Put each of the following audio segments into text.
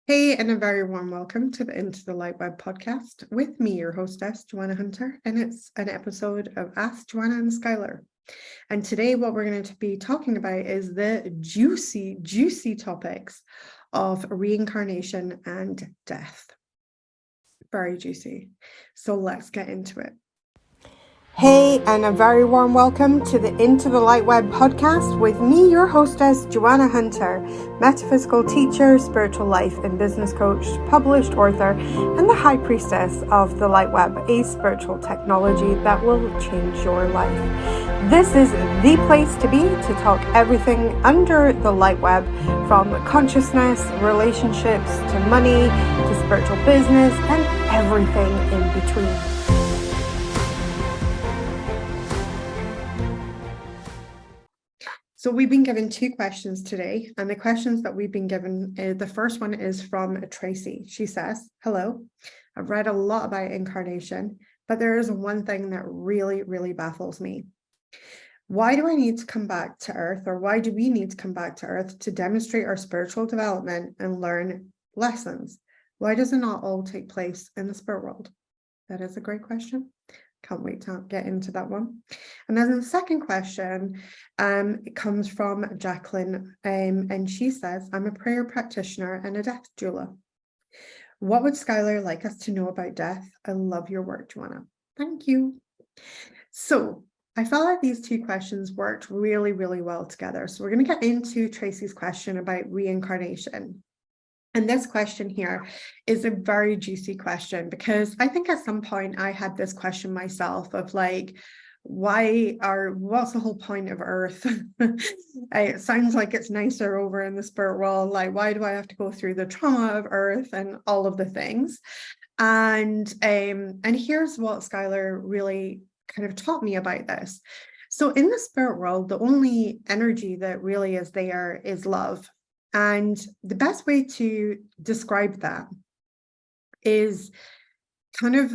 Hey, and a very warm welcome to the Into the LightWeb podcast with me, your hostess, Joanna Hunter, and it's an episode of Ask Joanna and Skylar. And today, what we're going to be talking about is the juicy topics of reincarnation and death. Very juicy. So let's get into it. Hey, and a very warm welcome to the Into the LightWeb podcast with me, your hostess, Joanna Hunter, metaphysical teacher, spiritual life and business coach, published author, and the high priestess of the LightWeb, a spiritual technology that will change your life. This is the place to be to talk everything under the LightWeb, from consciousness, relationships, to money, to spiritual business, and everything in between. So we've been given two questions today, and the questions that we've been given, the first one is from Tracy. She says, hello, I've read a lot about incarnation, but there is one thing that really baffles me. Why do I need to come back to Earth, or why do we need to come back to Earth to demonstrate our spiritual development and learn lessons? Why does it not all take place in the spirit world? That is a great question. Can't wait to get into that one. And then the second question it comes from Jacqueline, and she says, I'm a prayer practitioner and a death doula. What would Skylar like us to know about death? I love your work, Joanna. Thank you. So I felt like these two questions worked really well together. So we're going to get into Tracy's question about reincarnation. And this question here is a very juicy question, because I think at some point I had this question myself of like, what's the whole point of Earth? It sounds like it's nicer over in the spirit world. Like, why do I have to go through the trauma of Earth and all of the things? And here's what Skylar really kind of taught me about this. So in the spirit world, the only energy that really is there is love. And the best way to describe that is kind of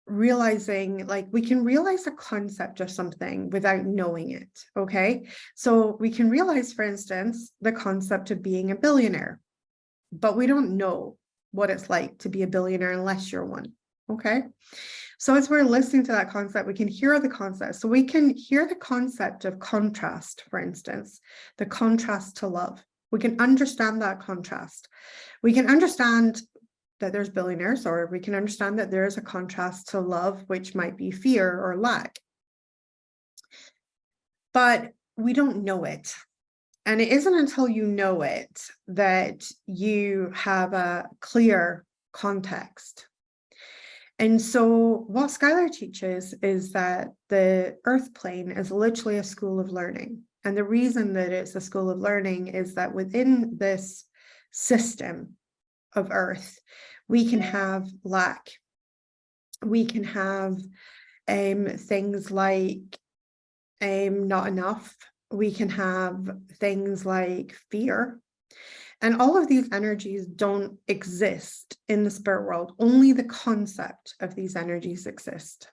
realizing, like, we can realize a concept of something without knowing it, okay? So we can realize, for instance, the concept of being a billionaire, but we don't know what it's like to be a billionaire unless you're one, okay? So as we're listening to that concept, we can hear the concept. So we can hear the concept of contrast, for instance, the contrast to love. We can understand that contrast. We can understand that there's billionaires, or we can understand that there is a contrast to love, which might be fear or lack. But we don't know it. And it isn't until you know it that you have a clear context. And so what Skylar teaches is that the earth plane is literally a school of learning. And the reason that it's a school of learning is that within this system of Earth, we can have lack. We can have things like not enough. We can have things like fear. And all of these energies don't exist in the spirit world. Only the concept of these energies exist.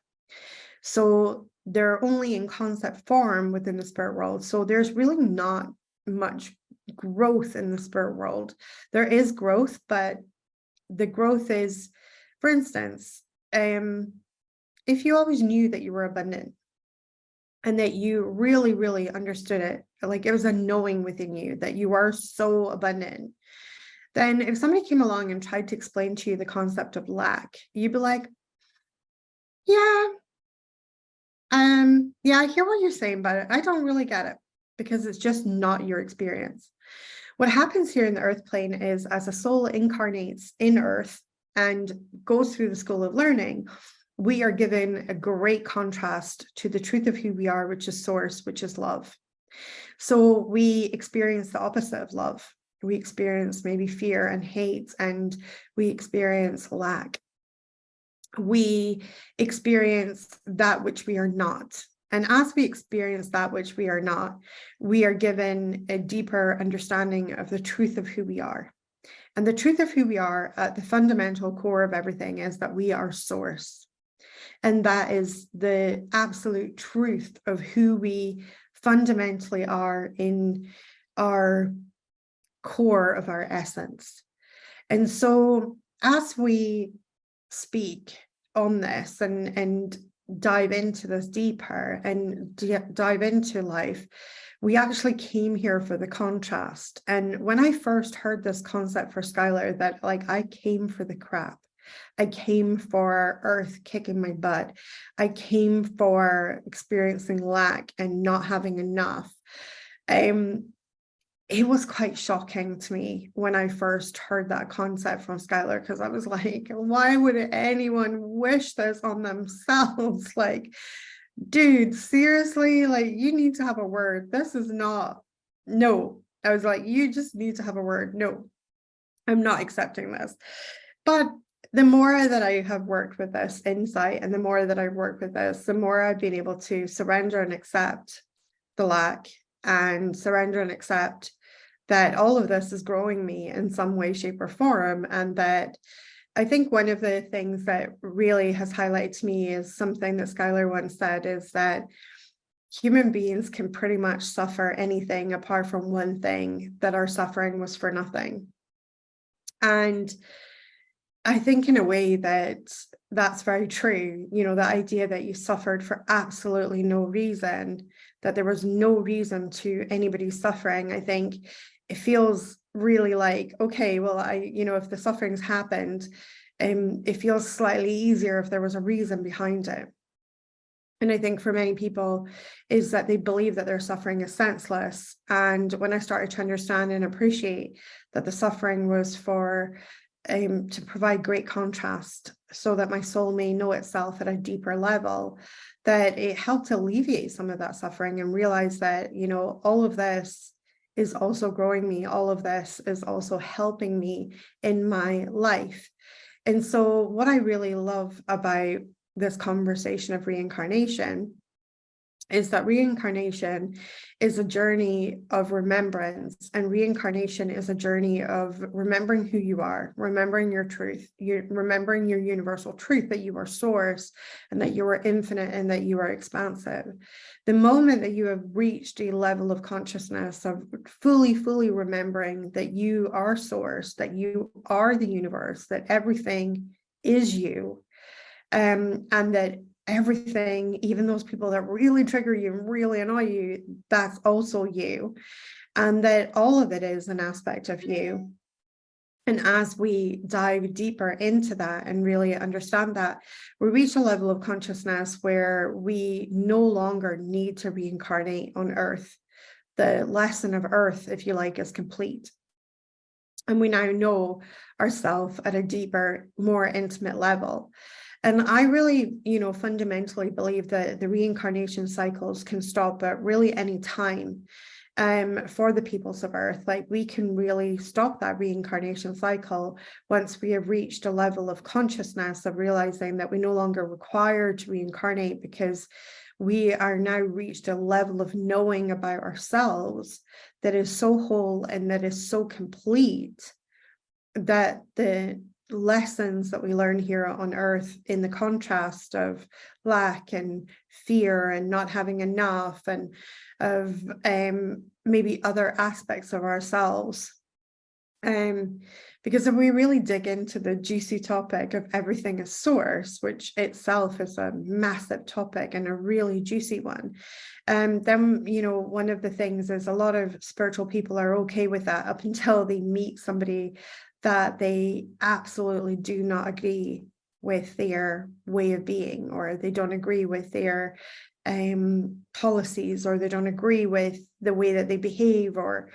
So they're only in concept form within the spirit world. So there's really not much growth in the spirit world. There is growth, but the growth is, for instance, if you always knew that you were abundant and that you really understood it, like it was a knowing within you that you are so abundant, then if somebody came along and tried to explain to you the concept of lack, you'd be like, yeah, I hear what you're saying, but I don't really get it, because it's just not your experience. What happens here in the earth plane is, as a soul incarnates in earth and goes through the school of learning, we are given a great contrast to the truth of who we are, which is source, which is love. So we experience the opposite of love. We experience maybe fear and hate, and we experience lack. We experience that which we are not. And as we experience that which we are not, we are given a deeper understanding of the truth of who we are. And the truth of who we are at the fundamental core of everything is that we are source. And that is the absolute truth of who we fundamentally are in our core of our essence. And so as we speak on this and dive into this deeper and dive into life, we actually came here for the contrast. And when I first heard this concept for Skylar, that like I came for the crap, I came for Earth kicking my butt, I came for experiencing lack and not having enough. It was quite shocking to me when I first heard that concept from Skylar, because I was like, why would anyone wish this on themselves? Like, dude, seriously, like you need to have a word. This is not, no. I was like, you just need to have a word. No, I'm not accepting this. But the more that I have worked with this insight and the more that I've worked with this, the more I've been able to surrender and accept the lack and surrender and accept that all of this is growing me in some way, shape, or form. And that I think one of the things that really has highlighted to me is something that Skylar once said, is that human beings can pretty much suffer anything apart from one thing, that our suffering was for nothing. And I think in a way that's very true. You know, the idea that you suffered for absolutely no reason, that there was no reason to anybody's suffering. I think it feels really like, okay, well, if the suffering's happened, it feels slightly easier if there was a reason behind it. And I think for many people is that they believe that their suffering is senseless. And when I started to understand and appreciate that the suffering was for to provide great contrast so that my soul may know itself at a deeper level, that it helped alleviate some of that suffering and realize that, you know, all of this is also growing me. All of this is also helping me in my life. And so what I really love about this conversation of reincarnation is that reincarnation is a journey of remembrance, and reincarnation is a journey of remembering who you are, remembering your truth, remembering your universal truth, that you are source and that you are infinite and that you are expansive. The moment that you have reached a level of consciousness of fully remembering that you are source, that you are the universe, that everything is you, and that everything, even those people that really trigger you and really annoy you, that's also you, and that all of it is an aspect of you. And as we dive deeper into that and really understand that, we reach a level of consciousness where we no longer need to reincarnate on Earth. The lesson of Earth, if you like, is complete. And we now know ourselves at a deeper, more intimate level. And I really, fundamentally believe that the reincarnation cycles can stop at really any time for the peoples of Earth. Like, we can really stop that reincarnation cycle once we have reached a level of consciousness of realizing that we no longer require to reincarnate, because we are now reached a level of knowing about ourselves that is so whole and that is so complete, that the lessons that we learn here on Earth, in the contrast of lack and fear and not having enough, and of maybe other aspects of ourselves, because if we really dig into the juicy topic of everything as source, which itself is a massive topic and a really juicy one, then one of the things is a lot of spiritual people are okay with that up until they meet somebody that they absolutely do not agree with their way of being, or they don't agree with their policies, or they don't agree with the way that they behave or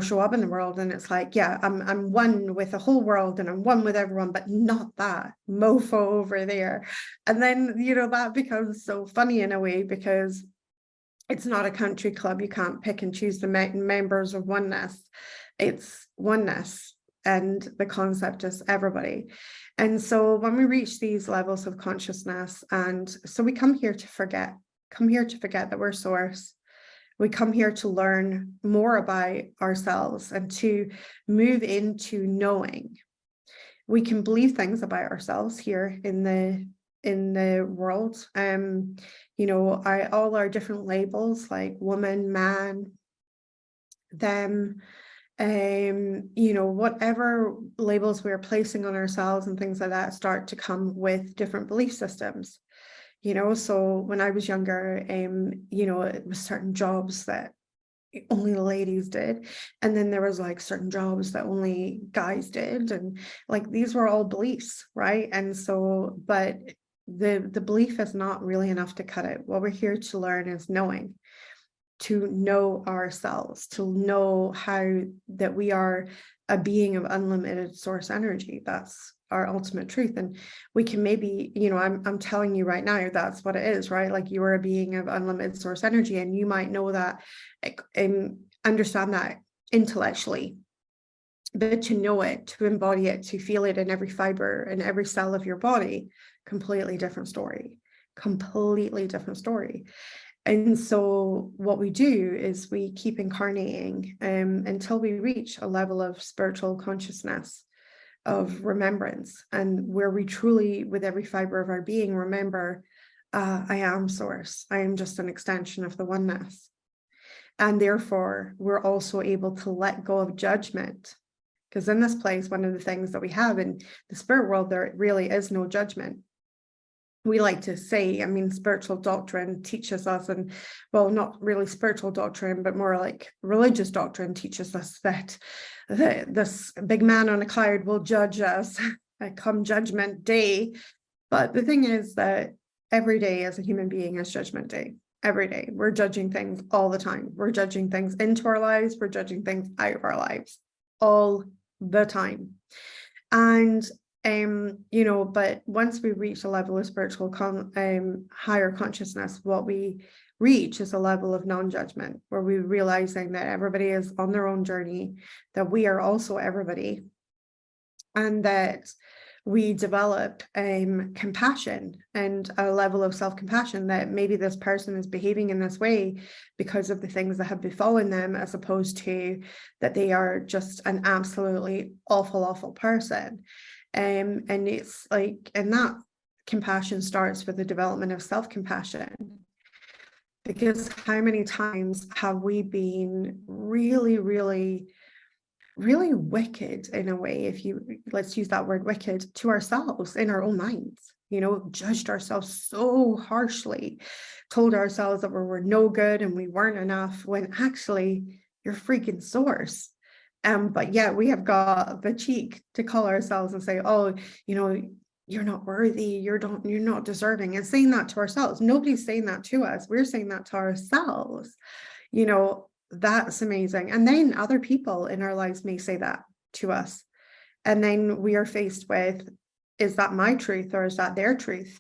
show up in the world. And it's like, yeah, I'm one with the whole world and I'm one with everyone, but not that mofo over there. And then that becomes so funny in a way, because it's not a country club. You can't pick and choose the members of oneness. It's oneness, and the concept is everybody. And so when we reach these levels of consciousness, and so we come here to forget that we're source. We come here to learn more about ourselves and to move into knowing. We can believe things about ourselves here in the world. All our different labels, like woman, man, them, whatever labels we're placing on ourselves and things like that start to come with different belief systems. So when I was younger, it was certain jobs that only ladies did, and then there was like certain jobs that only guys did, and like these were all beliefs, right? And so, but the belief is not really enough to cut it. What we're here to learn is knowing, to know ourselves, to know how that we are a being of unlimited source energy. That's our ultimate truth. And we can maybe, I'm telling you right now, that's what it is, right? Like you are a being of unlimited source energy, and you might know that and understand that intellectually, but to know it, to embody it, to feel it in every fiber and every cell of your body, completely different story. And so what we do is we keep incarnating until we reach a level of spiritual consciousness, of remembrance, and where we truly, with every fiber of our being, remember, I am source. I am just an extension of the oneness. And therefore, we're also able to let go of judgment. Because in this place, one of the things that we have in the spirit world, there really is no judgment. We like to say, spiritual doctrine teaches us, and well, not really spiritual doctrine, but more like religious doctrine teaches us that this big man on a cloud will judge us come judgment day. But the thing is that every day as a human being is judgment day. Every day we're judging things all the time. We're judging things into our lives. We're judging things out of our lives all the time. And but once we reach a level of spiritual higher consciousness, what we reach is a level of non-judgment, where we're realizing that everybody is on their own journey, that we are also everybody, and that we develop compassion and a level of self-compassion, that maybe this person is behaving in this way because of the things that have befallen them, as opposed to that they are just an absolutely awful person. And it's like, and that compassion starts with the development of self-compassion. Because how many times have we been really, really, really wicked in a way, let's use that word wicked, to ourselves in our own minds, judged ourselves so harshly, told ourselves that we were no good and we weren't enough, when actually you're freaking source. But yet we have got the cheek to call ourselves and say, oh, you're not worthy, you're not deserving, and saying that to ourselves. Nobody's saying that to us. We're saying that to ourselves. That's amazing. And then other people in our lives may say that to us. And then we are faced with, is that my truth or is that their truth?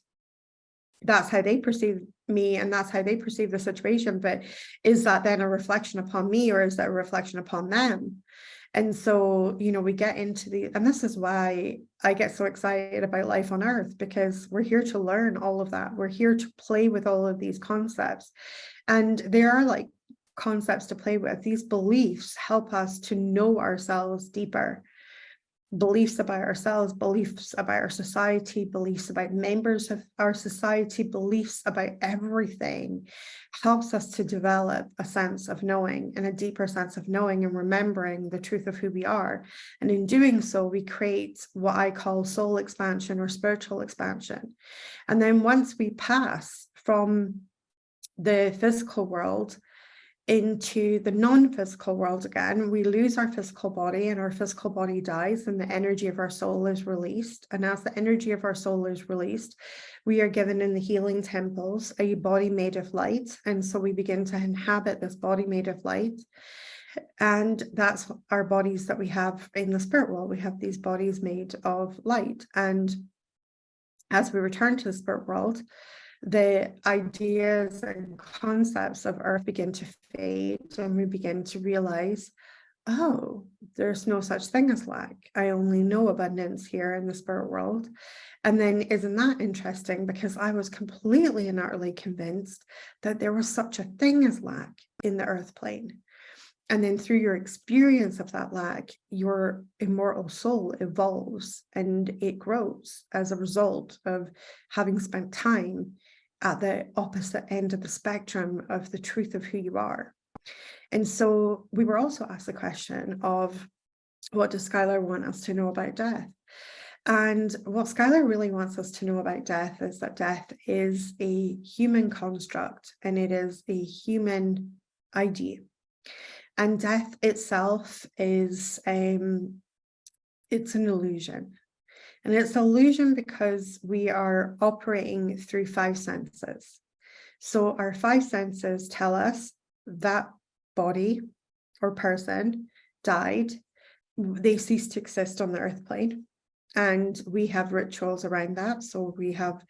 That's how they perceive me, and that's how they perceive the situation. But is that then a reflection upon me, or is that a reflection upon them? And so, we get into and this is why I get so excited about life on earth, because we're here to learn all of that. We're here to play with all of these concepts. And there are like concepts to play with. These beliefs help us to know ourselves deeper. Beliefs about ourselves, beliefs about our society, beliefs about members of our society, beliefs about everything helps us to develop a sense of knowing, and a deeper sense of knowing and remembering the truth of who we are. And in doing so, we create what I call soul expansion or spiritual expansion. And then once we pass from the physical world into the non-physical world again, we lose our physical body, and our physical body dies, and the energy of our soul is released. And as the energy of our soul is released, we are given in the healing temples a body made of light. And so we begin to inhabit this body made of light. And that's our bodies that we have in the spirit world. We have these bodies made of light. And as we return to the spirit world, the ideas and concepts of earth begin to fade, and we begin to realize, oh, there's no such thing as lack. I only know abundance here in the spirit world. And then isn't that interesting? Because I was completely and utterly convinced that there was such a thing as lack in the earth plane. And then through your experience of that lack, your immortal soul evolves and it grows as a result of having spent time at the opposite end of the spectrum of the truth of who you are. And so we were also asked the question of, what does Skylar want us to know about death? And what Skylar really wants us to know about death is that death is a human construct and it is a human idea. And death itself is it's an illusion. And it's an illusion because we are operating through five senses. So our five senses tell us that body or person died, they ceased to exist on the earth plane. And we have rituals around that. So we have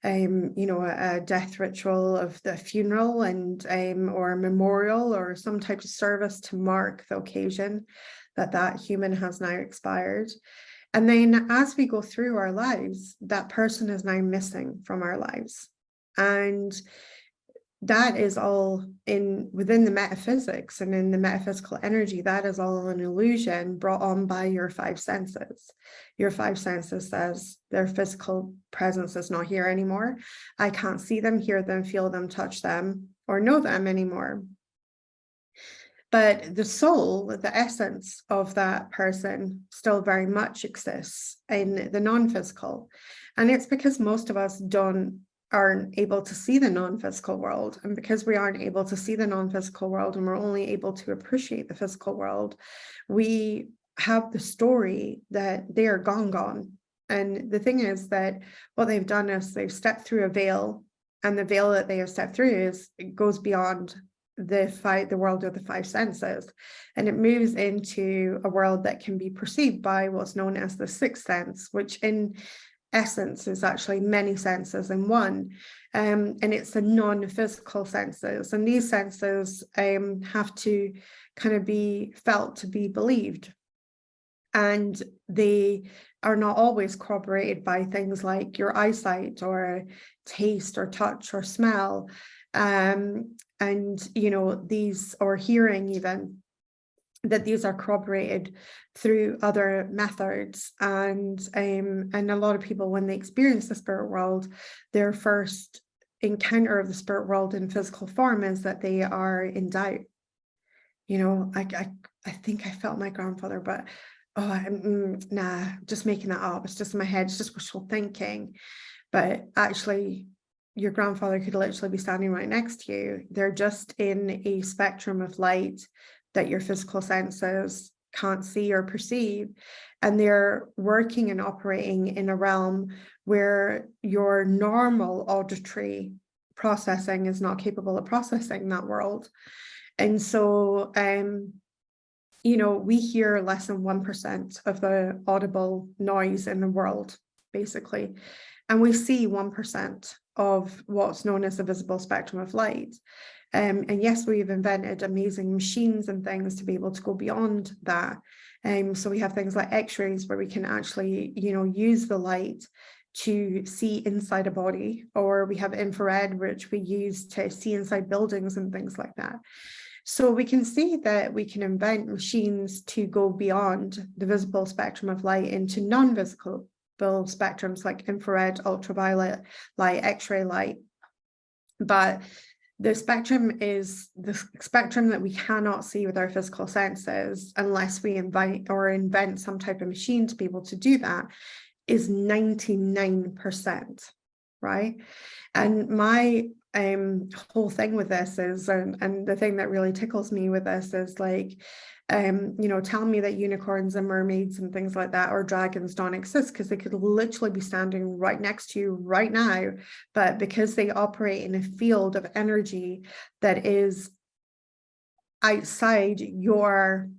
a death ritual of the funeral and or a memorial or some type of service to mark the occasion that human has now expired. And then as we go through our lives, that person is now missing from our lives. And that is all within the metaphysics and in the metaphysical energy. That is all an illusion brought on by your five senses. Your five senses says their physical presence is not here anymore. I can't see them, hear them, feel them, touch them, or know them anymore. But the soul, the essence of that person, still very much exists in the non-physical. And it's because most of us aren't able to see the non-physical world. And because we aren't able to see the non-physical world and we're only able to appreciate the physical world, we have the story that they are gone. And the thing is that what they've done is they've stepped through a veil, and the veil that they have stepped through it goes beyond the world of the five senses, and it moves into a world that can be perceived by what's known as the sixth sense, which in essence is actually many senses in one, and it's the non-physical senses, and these senses have to kind of be felt to be believed, and they are not always corroborated by things like your eyesight or taste or touch or smell, and these, or hearing even, that these are corroborated through other methods. And a lot of people, when they experience the spirit world, their first encounter of the spirit world in physical form is that they are in doubt. I think I felt my grandfather, but nah, just making that up. It's just in my head. It's just wishful thinking. But actually, your grandfather could literally be standing right next to you. They're just in a spectrum of light that your physical senses can't see or perceive. And they're working and operating in a realm where your normal auditory processing is not capable of processing that world. And so, we hear less than 1% of the audible noise in the world, basically. And we see 1% of what's known as the visible spectrum of light. And yes, we've invented amazing machines and things to be able to go beyond that. So we have things like x-rays where we can actually, use the light to see inside a body, or we have infrared, which we use to see inside buildings and things like that. So we can see that we can invent machines to go beyond the visible spectrum of light into non-visible spectrums like infrared, ultraviolet light, x-ray light. But the spectrum is the spectrum that we cannot see with our physical senses unless we invent some type of machine to be able to do that, is 99%, right? And my whole thing with this is, and the thing that really tickles me with this is like, telling me that unicorns and mermaids and things like that or dragons don't exist, because they could literally be standing right next to you right now, but because they operate in a field of energy that is outside your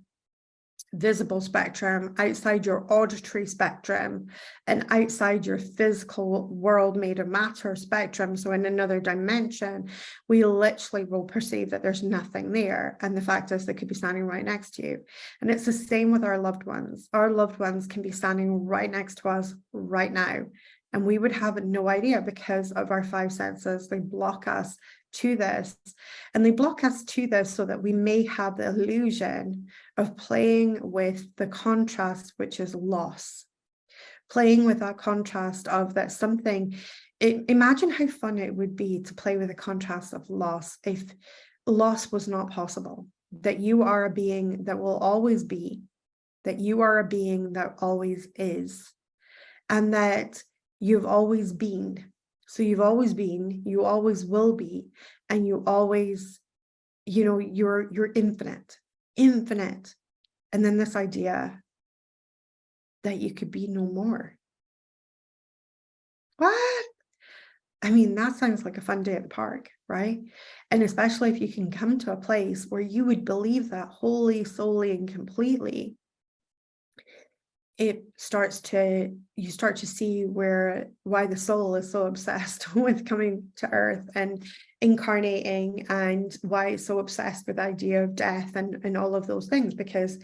visible spectrum, outside your auditory spectrum, and outside your physical world made of matter spectrum, so in another dimension, we literally will perceive that there's nothing there. And the fact is, they could be standing right next to you. And it's the same with our loved ones. Our loved ones can be standing right next to us right now, and we would have no idea because of our five senses. They block us to this, and they block us to this so that we may have the illusion of playing with the contrast, which is loss, playing with that contrast of that something. Imagine how fun it would be to play with the contrast of loss. If loss was not possible, that you are a being that will always be, that you are a being that always is, and that you've always been. So you've always been, you always will be, and you always, you're infinite. And then this idea that you could be no more. What? I mean, that sounds like a fun day at the park, right? And especially if you can come to a place where you would believe that wholly, solely, and completely, you start to see why the soul is so obsessed with coming to earth and incarnating, and why it's so obsessed with the idea of death and all of those things. Because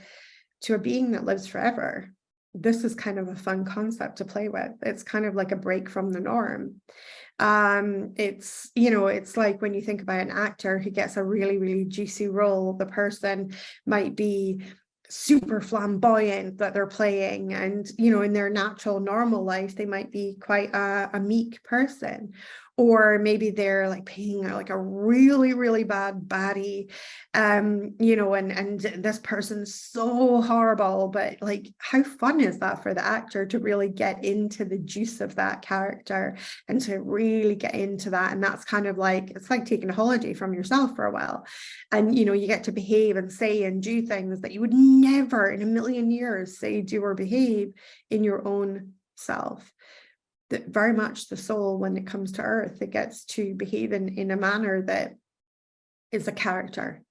to a being that lives forever, this is kind of a fun concept to play with. It's kind of like a break from the norm. It's like when you think about an actor who gets a really, really juicy role, the person might be super flamboyant that they're playing, and in their natural normal life they might be quite a meek person, or maybe they're like playing like a really, really bad baddie, and this person's so horrible, but like how fun is that for the actor to really get into the juice of that character and to really get into that. And that's kind of like, it's like taking a holiday from yourself for a while, and you get to behave and say and do things that you would never in a million years say, do, or behave in your own self. That very much the soul, when it comes to earth, it gets to behave in a manner that is a character,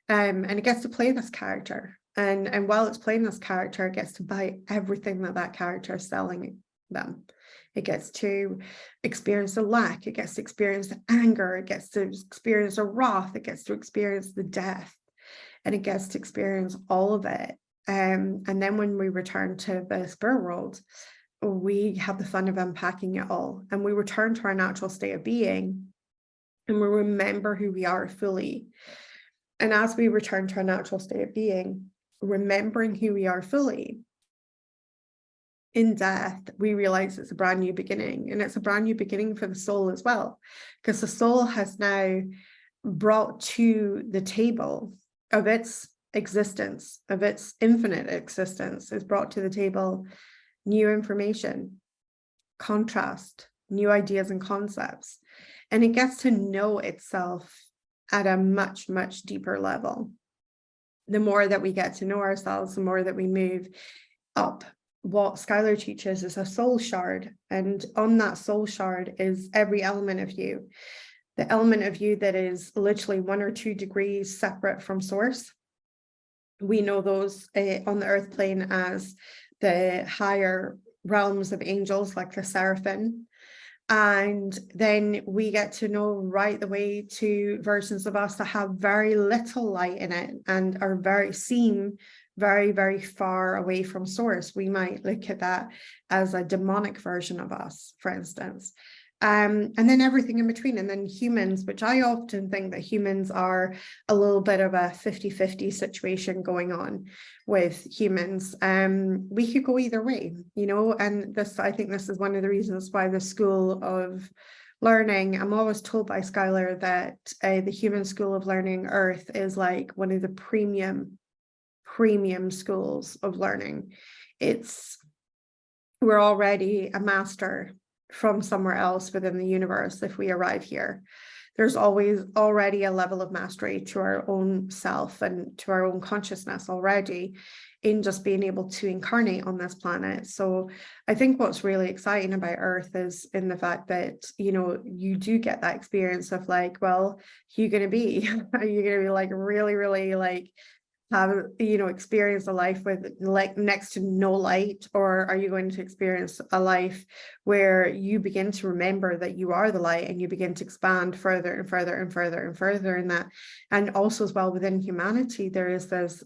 and it gets to play this character, and while it's playing this character, it gets to buy everything that character is selling them. It gets to experience the lack, it gets to experience the anger, it gets to experience the wrath, it gets to experience the death, and it gets to experience all of it. And then when we return to the spirit world, we have the fun of unpacking it all, and we return to our natural state of being, and we remember who we are fully. And as we return to our natural state of being, remembering who we are fully, in death, we realize it's a brand new beginning, and it's a brand new beginning for the soul as well, because the soul has now brought to the table of its existence, of its infinite existence, is brought to the table new information, contrast, new ideas and concepts, and it gets to know itself at a much, much deeper level. The more that we get to know ourselves, the more that we move up. What Skylar teaches is a soul shard, and on that soul shard is every element of you. The element of you that is literally 1 or 2 degrees separate from source. We know those on the earth plane as the higher realms of angels, like the seraphim. And then we get to know right the way to versions of us that have very little light in it and are seem very, very far away from source. We might look at that as a demonic version of us, for instance. And then everything in between, and then humans, which I often think that humans are a little bit of a 50-50 situation going on with humans. We could go either way, and I think this is one of the reasons why the school of learning, I'm always told by Skylar that the human school of learning Earth is like one of the premium schools of learning. We're already a master from somewhere else within the universe. If we arrive here, there's always already a level of mastery to our own self and to our own consciousness already in just being able to incarnate on this planet. So I think what's really exciting about Earth is in the fact that, you do get that experience of like, well, who are you going to be? Are you going to be like really, really like have experience a life with like next to no light, or are you going to experience a life where you begin to remember that you are the light and you begin to expand further and further and further and further in that? And also as well, within humanity, there is this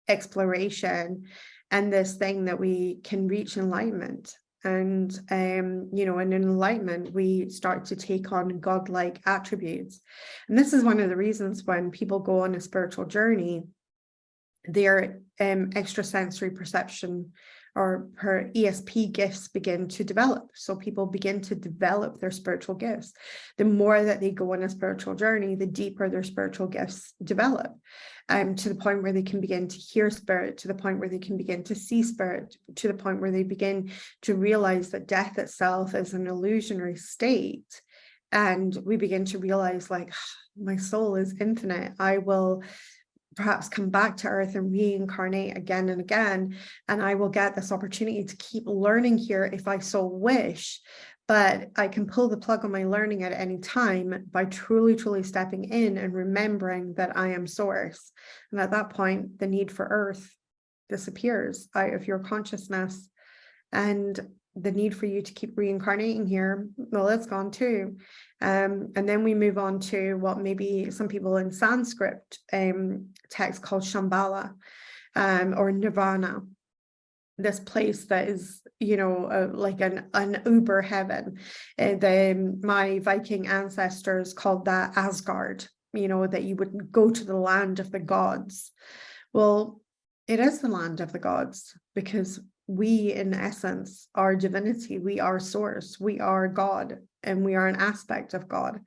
exploration and this thing that we can reach enlightenment. And in enlightenment, we start to take on godlike attributes. And this is one of the reasons when people go on a spiritual journey, their extrasensory perception or her ESP gifts begin to develop. So people begin to develop their spiritual gifts. The more that they go on a spiritual journey, the deeper their spiritual gifts develop, to the point where they can begin to hear spirit, to the point where they can begin to see spirit, to the point where they begin to realize that death itself is an illusionary state. And we begin to realize, like, my soul is infinite. I will perhaps come back to earth and reincarnate again and again, and I will get this opportunity to keep learning here if I so wish. But I can pull the plug on my learning at any time by truly stepping in and remembering that I am source. And at that point, the need for earth disappears out of your consciousness, and the need for you to keep reincarnating here, well, it's gone too. And then we move on to what maybe some people in Sanskrit text called Shambhala, or Nirvana. This place that is, like an uber heaven. My Viking ancestors called that Asgard, that you would go to the land of the gods. Well, it is the land of the gods, because we, in essence, are divinity. We are source. We are God, and we are an aspect of God.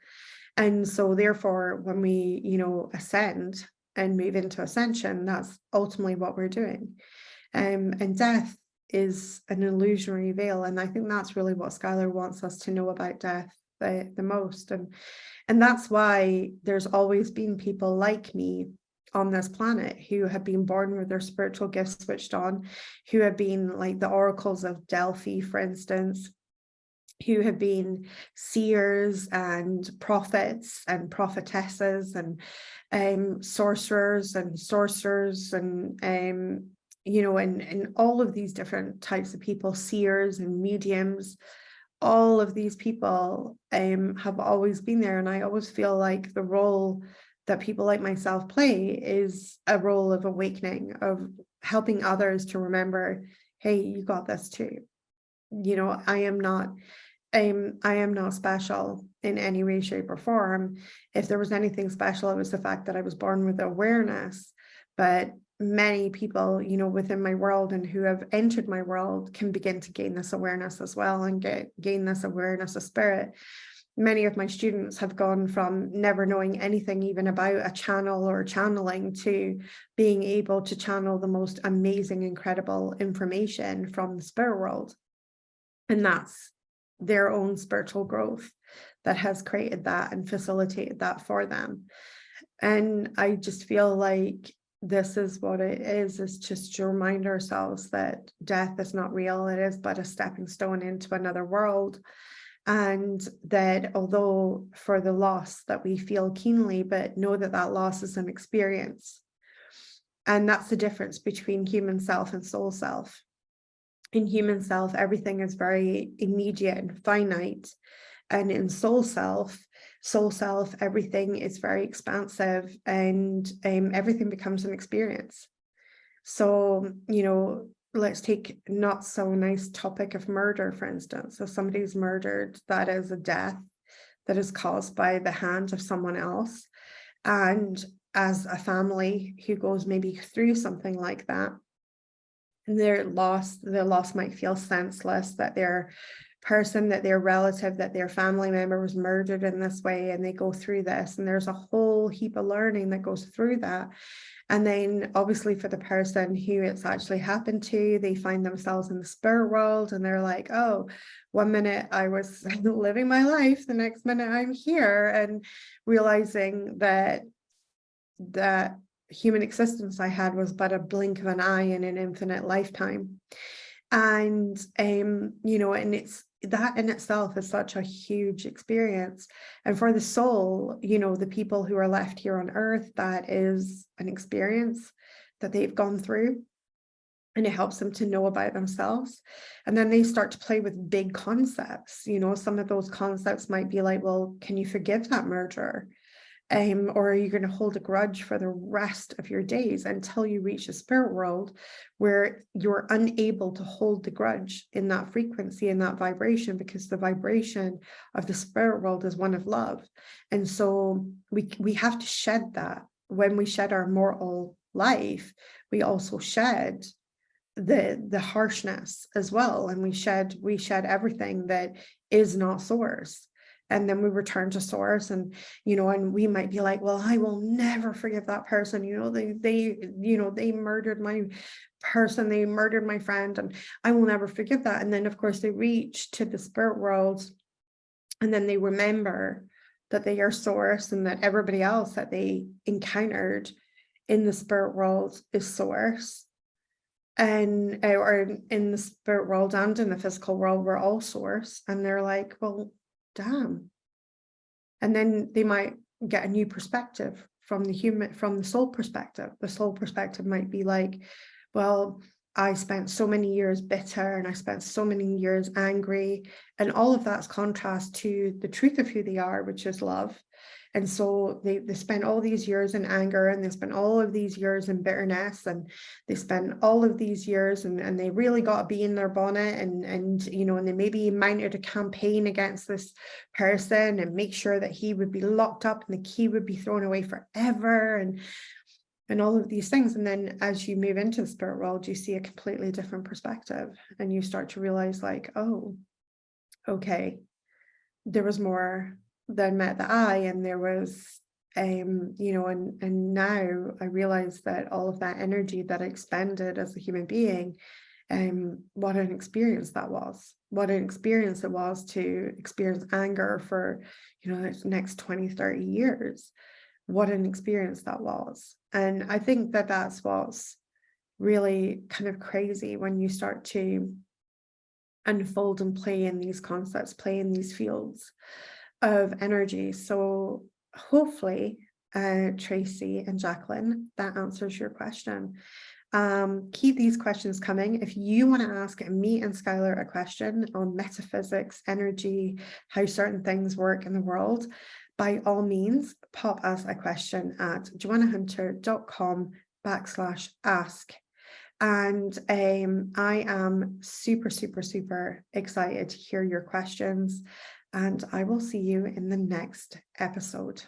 And so therefore, when we, ascend and move into ascension, that's ultimately what we're doing. And death is an illusionary veil. And I think that's really what Skylar wants us to know about death the most. And that's why there's always been people like me on this planet who have been born with their spiritual gifts switched on, who have been like the oracles of Delphi, for instance, who have been seers and prophets and prophetesses and sorcerers and and all of these different types of people, seers and mediums. All of these people have always been there. And I always feel like the role that people like myself play is a role of awakening, of helping others to remember, hey, you got this too. I am not special in any way, shape, or form. If there was anything special, it was the fact that I was born with awareness. But many people, within my world and who have entered my world can begin to gain this awareness as well, and gain this awareness of spirit. Many of my students have gone from never knowing anything even about a channel or channeling to being able to channel the most amazing, incredible information from the spirit world. And that's their own spiritual growth that has created that and facilitated that for them. And I just feel like this is what it is just to remind ourselves that death is not real. It is but a stepping stone into another world. And that although for the loss that we feel keenly, but know that that loss is an experience. And that's the difference between human self and soul self. In human self, everything is very immediate and finite. And in soul self, everything is very expansive, and everything becomes an experience. So, let's take not so nice topic of murder, for instance. If somebody's murdered, that is a death that is caused by the hand of someone else. And as a family who goes maybe through something like that, their loss might feel senseless, that their person, that their relative, that their family member was murdered in this way, and they go through this, and there's a whole heap of learning that goes through that. And then obviously for the person who it's actually happened to, they find themselves in the spirit world, and they're like, oh, one minute I was living my life, the next minute I'm here, and realizing that human existence I had was but a blink of an eye in an infinite lifetime. And and it's that in itself is such a huge experience. And for the soul, the people who are left here on earth, that is an experience that they've gone through, and it helps them to know about themselves. And then they start to play with big concepts. Some of those concepts might be like, well, can you forgive that murderer? Or are you going to hold a grudge for the rest of your days until you reach the spirit world, where you're unable to hold the grudge in that frequency, in that vibration, because the vibration of the spirit world is one of love. And so we have to shed that. When we shed our mortal life, we also shed the harshness as well, and we shed everything that is not source. And then we return to source, and and we might be like, well, I will never forgive that person, they murdered my person, they murdered my friend, and I will never forgive that. And then of course they reach to the spirit world, and then they remember that they are source, and that everybody else that they encountered in the spirit world is source. And or in the spirit world and in the physical world, we're all source. And they're like, well, damn. And then they might get a new perspective from the soul perspective. The soul perspective might be like, well, I spent so many years bitter, and I spent so many years angry, and all of that's contrast to the truth of who they are, which is love. And so they spent all these years in anger, and they spent all of these years in bitterness, and they spent all of these years, and they really got a bee in their bonnet, and they maybe mounted a campaign against this person and make sure that he would be locked up and the key would be thrown away forever, and all of these things. And then as you move into the spirit world, you see a completely different perspective, and you start to realize like, oh, okay, there was more than met the eye, and there was and now I realize that all of that energy that I expended as a human being, what an experience that was. What an experience it was to experience anger for the next 20-30 years. What an experience that was. And I think that that's what's really kind of crazy when you start to unfold and play in these concepts, play in these fields of energy. So hopefully, Tracy and Jacqueline, that answers your question. Keep these questions coming. If you want to ask me and Skylar a question on metaphysics, energy, how certain things work in the world, by all means, pop us a question at joannahunter.com/ask. And I am super, super, super excited to hear your questions, and I will see you in the next episode.